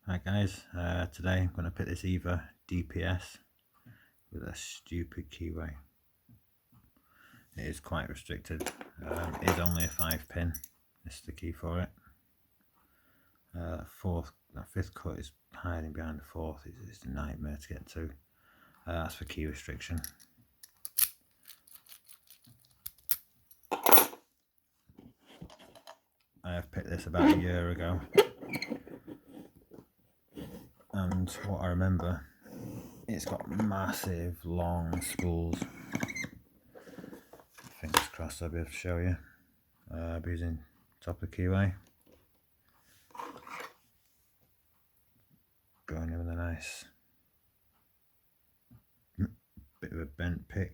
Hi guys, today I'm going to put this Evva DPS with a stupid keyway. It is quite restricted. It is only a 5-pin. This is the key for it. That fifth cut is hiding behind the fourth. It's a nightmare to get to. That's for key restriction. I have picked this about a year ago, and what I remember, it's got massive long spools. Fingers crossed I'll be able to show you. I'll be using top of the keyway. Going in with a nice bit of a bent pick.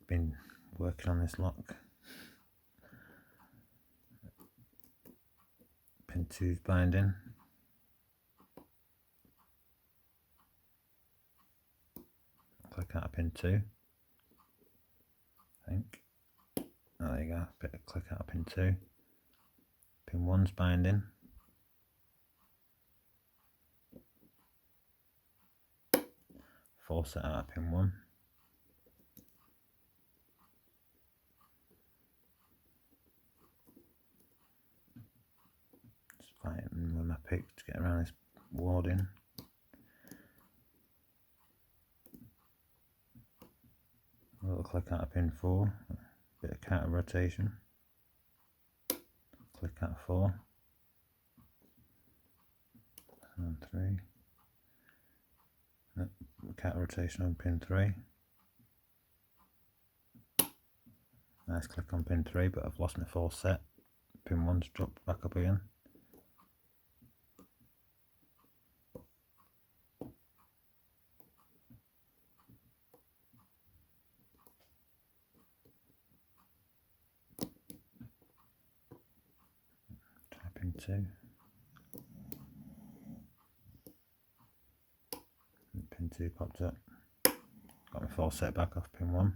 Been working on this lock. Pin 2's binding. Click out of pin 2. I think. Oh, there you go. Bit of click out of pin 2. Pin 1's binding. Force it out of pin 1. Just fighting with my pick to get around this warding. A little click out of pin 4. Bit of counter rotation. Click out of 4. And 3. Counter rotation on pin 3. Nice click on pin 3, but I've lost my 4th set. Pin 1's dropped back up again. Try pin 2. And pin 2 popped up. Got my 4th set back off pin 1.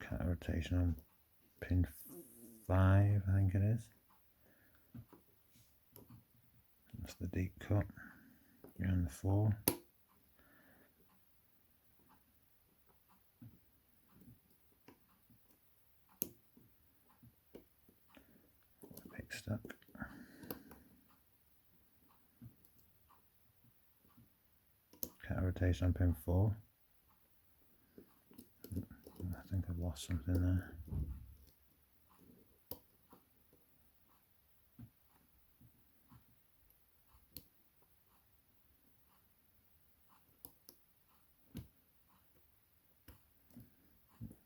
Counter rotation on pin 5, I think it is. That's the deep cut. And the 4. Pick stuck. Counter rotation on pin 4. I think I've lost something there.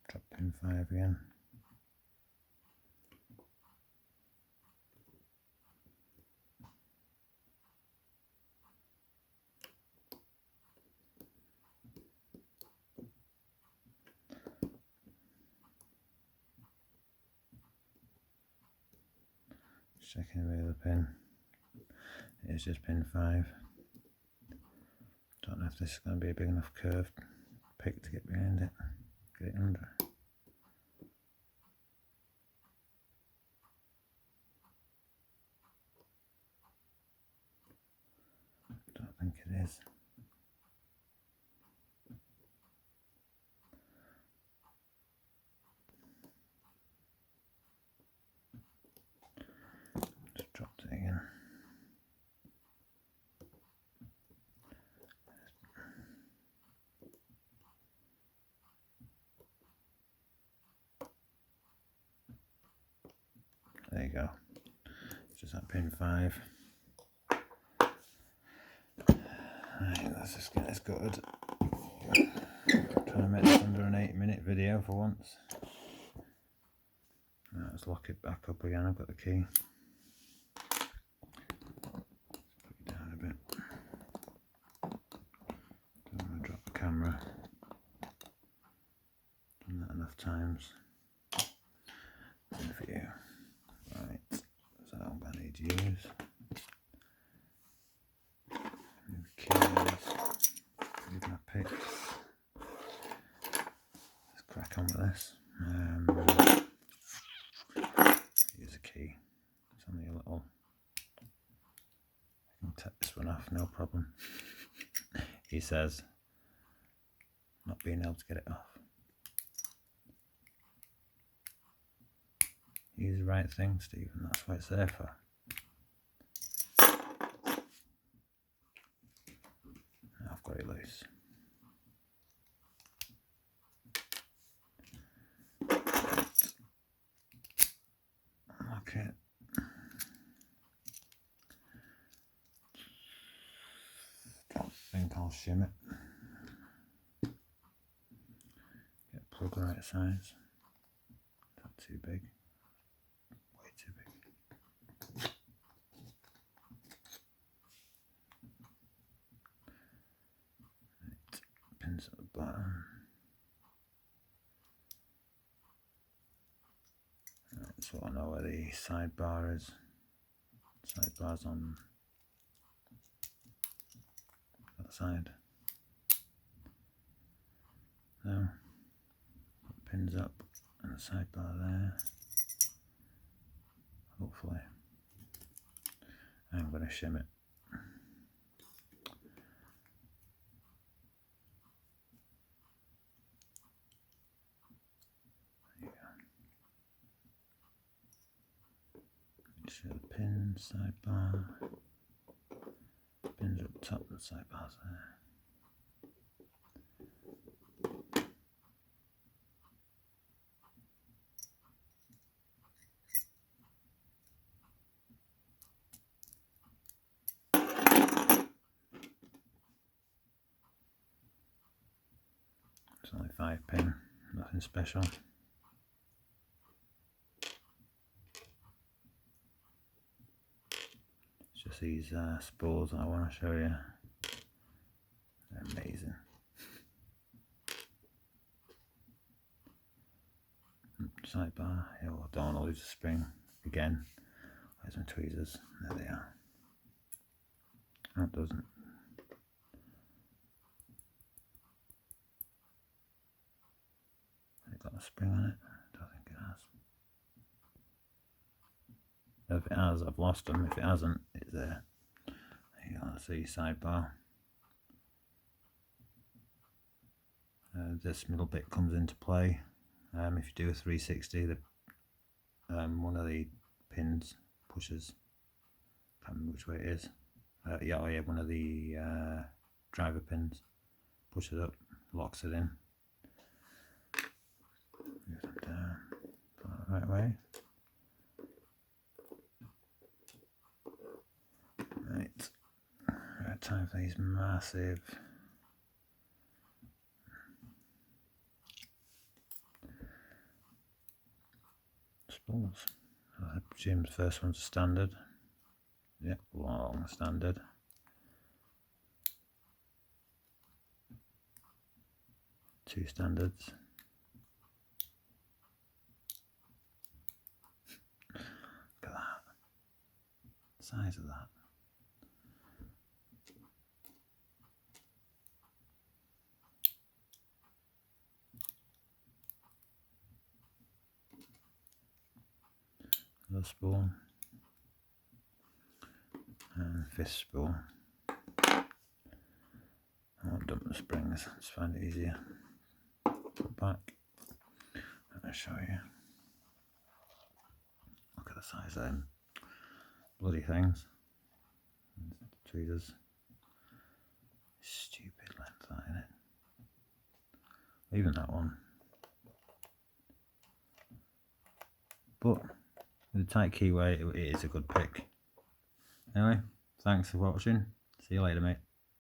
Drop pin 5 again. Checking the other pin. It's just pin 5. Don't know if this is going to be a big enough curved pick to get behind it. Get it under. Don't think it is. Just dropped it again. There you go. It's just that pin 5. Right, let's just get this gutted. Trying to make this under an 8-minute video for once. Right, let's lock it back up again. I've got the key. Put it down a bit. Don't want to drop the camera. Done that enough times. view. Right, so I'm going to need to use move keys, move my picks. Let's crack on with this. Use a key. It's only a little. I can take this one off, no problem. He says, not being able to get it off. Use the right thing, Stephen, that's what it's there for. I've got it loose. Okay. Don't think I'll shim it. Get a plug the right size. Not too big. Way too big. Right. Pins at the bottom. Right, so I know where the sidebar is. Sidebar's on that side. Now, put pins up and the sidebar there. Hopefully, I'm going to shim it. There you go. Show the pin, sidebar. Pins up top of the sidebars there. It's only 5 pin, nothing special. It's just these spools that I want to show you. They're amazing. Sidebar, yeah, well, don't want to lose the spring again. There's my tweezers, there they are. That doesn't. Has it got a spring on it? I don't think it has. If it has, I've lost them. If it hasn't, it's there. There you go, that's the sidebar. This middle bit comes into play. If you do a 360, the one of the pins pushes. Can't remember which way it is. Yeah, one of the driver pins pushes up, locks it in. Move them down, put it the right way. Right, time for these massive spools. I presume the first one's a standard. Yep, long standard. Two standards. Look at that. The size of that. Another spool. And fifth spool. I won't dump the springs, just find it easier. Put back. I'll show you. Look at the size of them bloody things. Tweezers. Stupid length that, innit? Even that one. But with a tight keyway, it is a good pick. Anyway, thanks for watching. See you later, mate.